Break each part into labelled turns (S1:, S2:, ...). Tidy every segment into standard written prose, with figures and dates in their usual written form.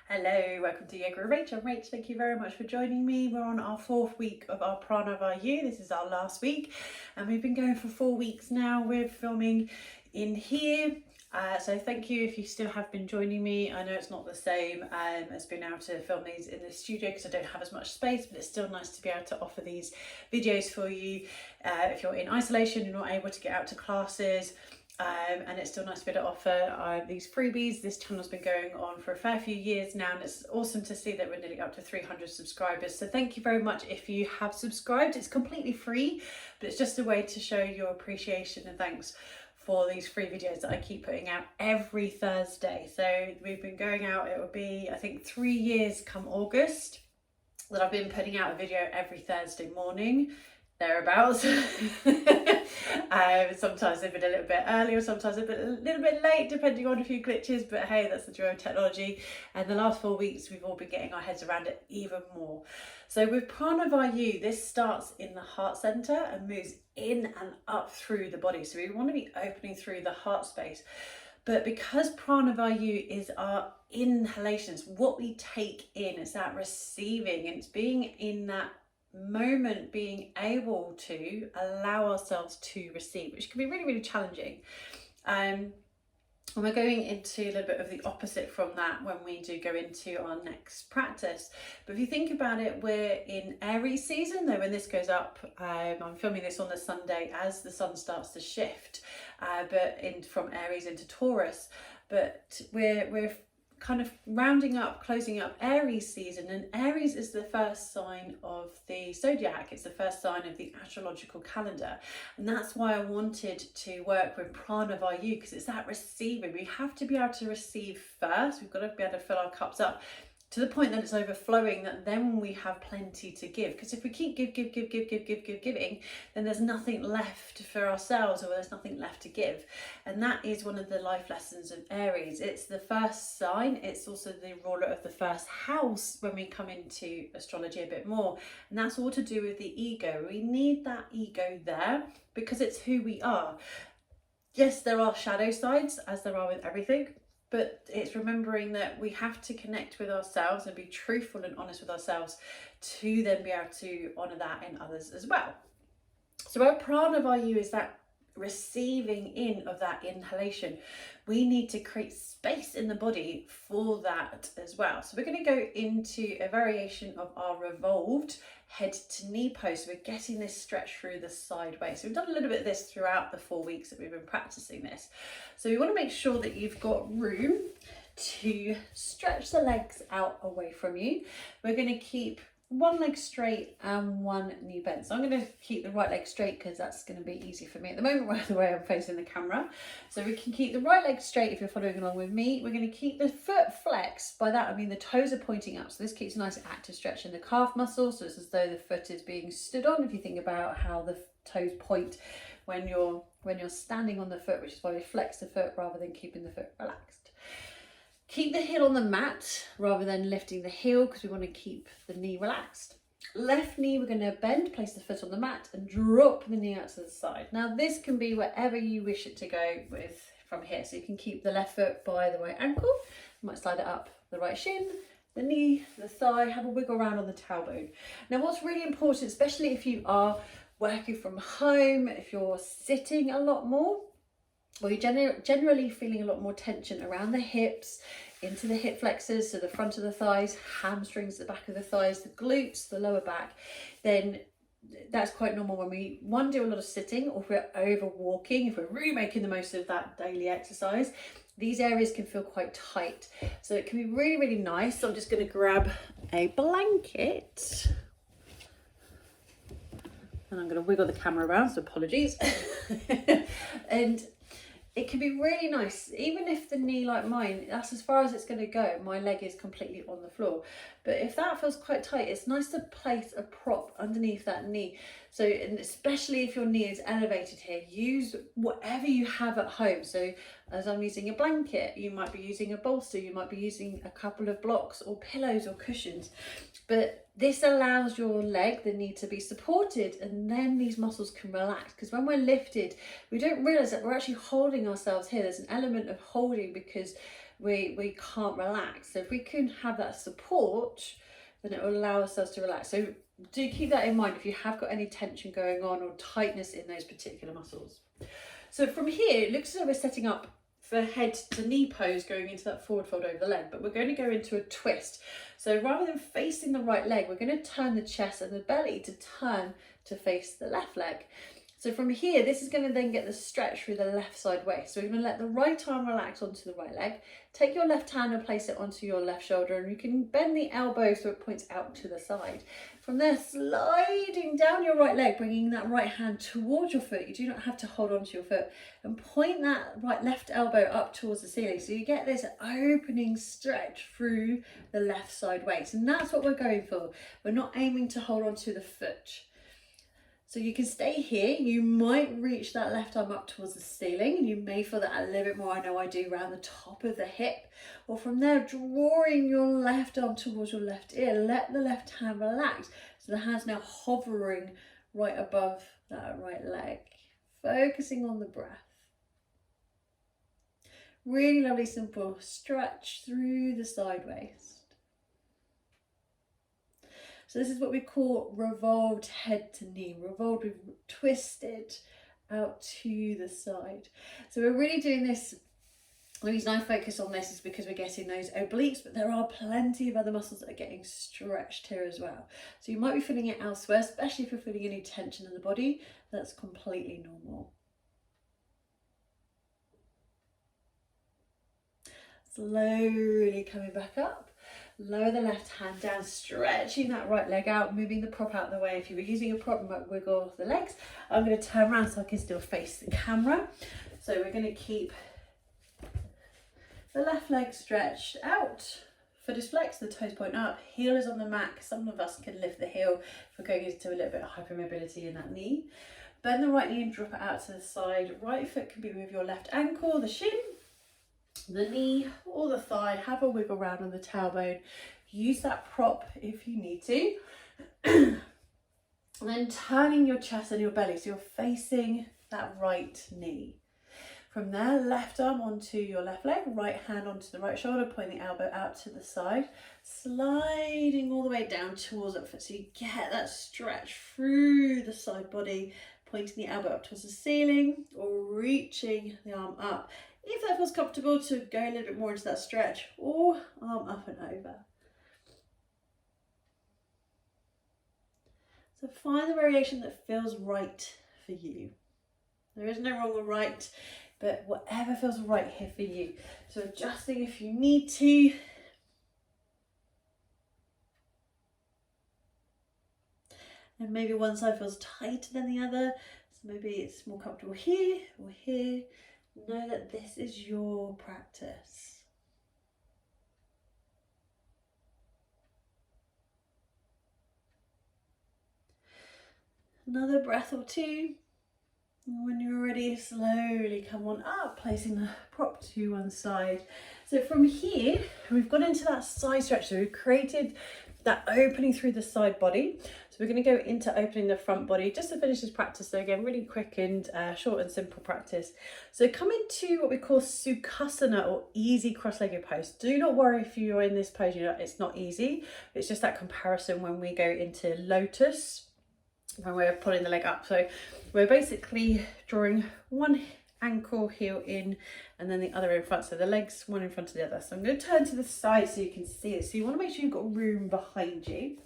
S1: Hello, welcome to Yoga with Rach. I'm Rach. Thank you very much for joining me. We're on our 4th week of our Prana Vayu. This is our last week, and we've been going for 4 weeks now. We're filming in here. So thank you if you still have been joining me. I know it's not the same as being able to film these in the studio because I don't have as much space, but it's still nice to be able to offer these videos for you. If you're in isolation, you're not able to get out to classes, and it's still nice to be able to offer these freebies. This channel's been going on for a fair few years now, and it's awesome to see that we're nearly up to 300 subscribers. So thank you very much if you have subscribed. It's completely free, but it's just a way to show your appreciation and thanks for these free videos that I keep putting out every Thursday. So we've been going out, it will be, I think, 3 years come August that I've been putting out a video every Thursday morning, thereabouts. Sometimes they've been a little bit early or sometimes a little bit late, depending on a few glitches, but hey, that's the joy of technology. And the last 4 weeks we've all been getting our heads around it even more. So with Prana Vayu, this starts in the heart center and moves in and up through the body. So we want to be opening through the heart space. But because Prana Vayu is our inhalations, what we take in, it's that receiving, and it's being in that moment, being able to allow ourselves to receive, which can be really, really challenging. And we're going into a little bit of the opposite from that when we do go into our next practice. But if you think about it, we're in Aries season, though when this goes up, I'm filming this on the Sunday as the sun starts to shift, from Aries into Taurus. But we're kind of rounding up, closing up Aries season, and Aries is the first sign of the zodiac. It's the first sign of the astrological calendar, and that's why I wanted to work with Prana Vayu, because it's that receiving. We have to be able to receive first. We've got to be able to fill our cups up to the point that it's overflowing, that then we have plenty to give. Because if we keep giving, then there's nothing left for ourselves, or there's nothing left to give. And that is one of the life lessons of Aries. It's the first sign. It's also the ruler of the first house when we come into astrology a bit more. And that's all to do with the ego. We need that ego there because it's who we are. Yes, there are shadow sides, as there are with everything, but it's remembering that we have to connect with ourselves and be truthful and honest with ourselves to then be able to honour that in others as well. So our Prana Vayu is that receiving in of that inhalation. We need to create space in the body for that as well. So we're going to go into a variation of our Revolved head to knee pose. So we're getting this stretch through the sideways. So we've done a little bit of this throughout the 4 weeks that we've been practicing this. So we want to make sure that you've got room to stretch the legs out away from you. We're going to keep one leg straight and one knee bent. So I'm going to keep the right leg straight because that's going to be easy for me at the moment, right, the way I'm facing the camera. So we can keep the right leg straight if you're following along with me. We're going to keep the foot flexed. By that I mean the toes are pointing up. So this keeps a nice active stretch in the calf muscle. So it's as though the foot is being stood on. If you think about how the toes point when you're standing on the foot, which is why we flex the foot rather than keeping the foot relaxed. Keep the heel on the mat rather than lifting the heel because we want to keep the knee relaxed. Left knee, we're going to bend, place the foot on the mat and drop the knee out to the side. Now this can be wherever you wish it to go with from here. So you can keep the left foot by the right ankle. You might slide it up the right shin, the knee, the thigh, have a wiggle around on the tailbone. Now what's really important, especially if you are working from home, if you're sitting a lot more, well, you're generally feeling a lot more tension around the hips, into the hip flexors, so the front of the thighs, hamstrings, the back of the thighs, the glutes, the lower back, then that's quite normal when we, one, do a lot of sitting, or if we're over walking, if we're really making the most of that daily exercise, these areas can feel quite tight. So it can be really, really nice. So I'm just going to grab a blanket. And I'm going to wiggle the camera around, so apologies. And it can be really nice, even if the knee, like mine, that's as far as it's going to go. My leg is completely on the floor. But if that feels quite tight, it's nice to place a prop underneath that knee. So, and especially if your knee is elevated here, use whatever you have at home. So as I'm using a blanket, you might be using a bolster, you might be using a couple of blocks or pillows or cushions. But this allows your leg, the knee, to be supported, and then these muscles can relax. Because when we're lifted, we don't realize that we're actually holding ourselves here. There's an element of holding because we can't relax. So if we can have that support, then it will allow us to relax. So do keep that in mind if you have got any tension going on or tightness in those particular muscles. So from here, it looks as though we're setting up for head to knee pose, going into that forward fold over the leg, but we're going to go into a twist. So rather than facing the right leg, we're going to turn the chest and the belly to turn to face the left leg. So from here, this is going to then get the stretch through the left side waist. So we're going to let the right arm relax onto the right leg. Take your left hand and place it onto your left shoulder, and you can bend the elbow so it points out to the side. From there, sliding down your right leg, bringing that right hand towards your foot. You do not have to hold onto your foot, and point that left elbow up towards the ceiling. So you get this opening stretch through the left side waist, and that's what we're going for. We're not aiming to hold onto the foot. So you can stay here. You might reach that left arm up towards the ceiling, and you may feel that a little bit more. I know I do, around the top of the hip. Or from there, drawing your left arm towards your left ear. Let the left hand relax. So the hand's now hovering right above that right leg. Focusing on the breath. Really lovely, simple stretch through the side waist. So this is what we call revolved head to knee. Revolved, we've twisted out to the side. So we're really doing this. The reason I focus on this is because we're getting those obliques, but there are plenty of other muscles that are getting stretched here as well. So you might be feeling it elsewhere, especially if you're feeling any tension in the body. That's completely normal. Slowly coming back up. Lower the left hand down, stretching that right leg out, moving the prop out of the way. If you were using a prop, you might wiggle the legs. I'm going to turn around so I can still face the camera. So we're going to keep the left leg stretched out. Foot is flexed, the toes point up, heel is on the mat. Some of us can lift the heel if we're going into a little bit of hypermobility in that knee. Bend the right knee and drop it out to the side. Right foot can be with your left ankle, the shin, the knee or the thigh. Have a wiggle round on the tailbone. Use that prop if you need to. And then turning your chest and your belly so you're facing that right knee. From there, left arm onto your left leg, right hand onto the right shoulder, pointing the elbow out to the side, sliding all the way down towards that foot so you get that stretch through the side body, pointing the elbow up towards the ceiling or reaching the arm up. If that feels comfortable, to go a little bit more into that stretch, or arm up and over. So find the variation that feels right for you. There is no wrong or right, but whatever feels right here for you. So adjusting if you need to. And maybe one side feels tighter than the other. So maybe it's more comfortable here or here. Know that this is your practice. Another breath or two. And when you're ready, slowly come on up, placing the prop to one side. So from here, we've got into that side stretch. So we've created that opening through the side body. So we're going to go into opening the front body just to finish this practice. So again, really quick and short and simple practice. So come into what we call Sukhasana, or easy cross-legged pose. Do not worry if you're in this pose, it's not easy. It's just that comparison when we go into lotus, when we're pulling the leg up. So we're basically drawing one ankle heel in and then the other in front, so the legs one in front of the other. So I'm going to turn to the side so you can see it. So you want to make sure you've got room behind you,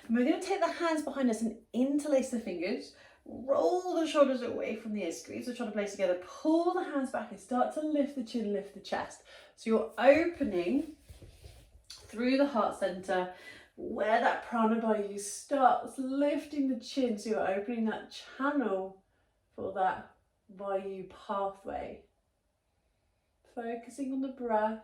S1: and we're going to take the hands behind us and interlace the fingers, roll the shoulders away from the ears, squeeze the shoulder blades together, pull the hands back and start to lift the chin, lift the chest. So you're opening through the heart center where that Prana Vayu starts, lifting the chin, so you're opening that channel for that Vayu pathway. Focusing on the breath.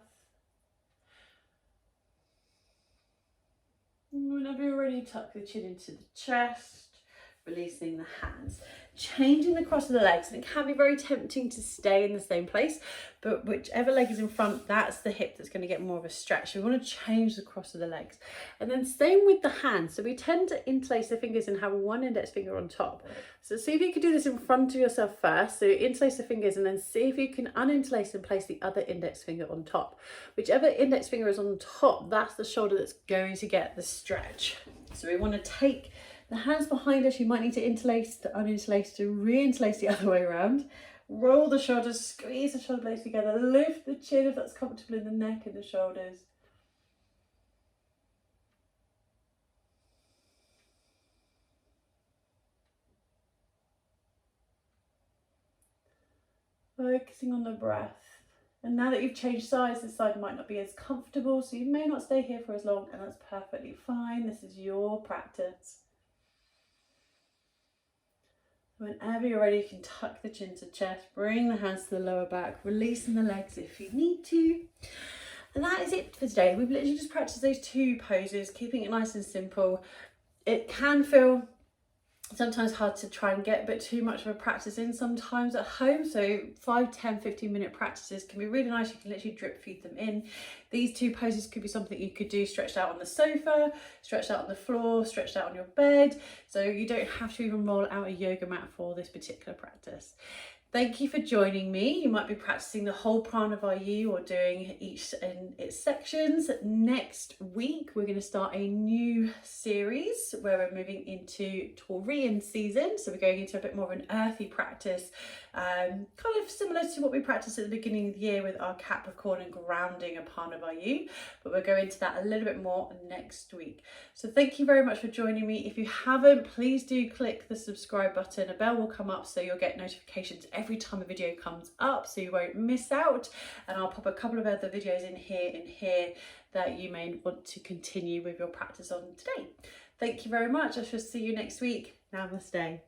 S1: And whenever you're ready, tuck the chin into the chest. releasing the hands, changing the cross of the legs. And it can be very tempting to stay in the same place, but whichever leg is in front, that's the hip that's going to get more of a stretch. So we want to change the cross of the legs. And then same with the hands. So we tend to interlace the fingers and have one index finger on top. So see if you can do this in front of yourself first. So interlace the fingers and then see if you can uninterlace and place the other index finger on top. Whichever index finger is on top, that's the shoulder that's going to get the stretch. So we want to take the hands behind us. You might need to interlace, to uninterlace, to re-interlace the other way around. Roll the shoulders, squeeze the shoulder blades together, lift the chin if that's comfortable in the neck and the shoulders. Focusing on the breath. And now that you've changed sides, this side might not be as comfortable, so you may not stay here for as long, and that's perfectly fine. This is your practice. Whenever you're ready, you can tuck the chin to chest, bring the hands to the lower back, releasing the legs if you need to. And that is it for today. We've literally just practiced those two poses, keeping it nice and simple. It can feel sometimes hard to try and get a bit too much of a practice in sometimes at home, so 5, 10, 15-minute practices can be really nice. You can literally drip feed them in. These two poses could be something you could do stretched out on the sofa, stretched out on the floor, stretched out on your bed, so you don't have to even roll out a yoga mat for this particular practice. Thank you for joining me. You might be practicing the whole Prana Vayu or doing each in its sections. Next week, we're going to start a new series where we're moving into Taurian season. So we're going into a bit more of an earthy practice, kind of similar to what we practiced at the beginning of the year with our Capricorn and grounding and Prana Vayu. But we'll go into that a little bit more next week. So thank you very much for joining me. If you haven't, please do click the subscribe button. A bell will come up so you'll get notifications every time a video comes up, so you won't miss out. And I'll pop a couple of other videos in here that you may want to continue with your practice on today. Thank you very much. I shall see you next week. Namaste.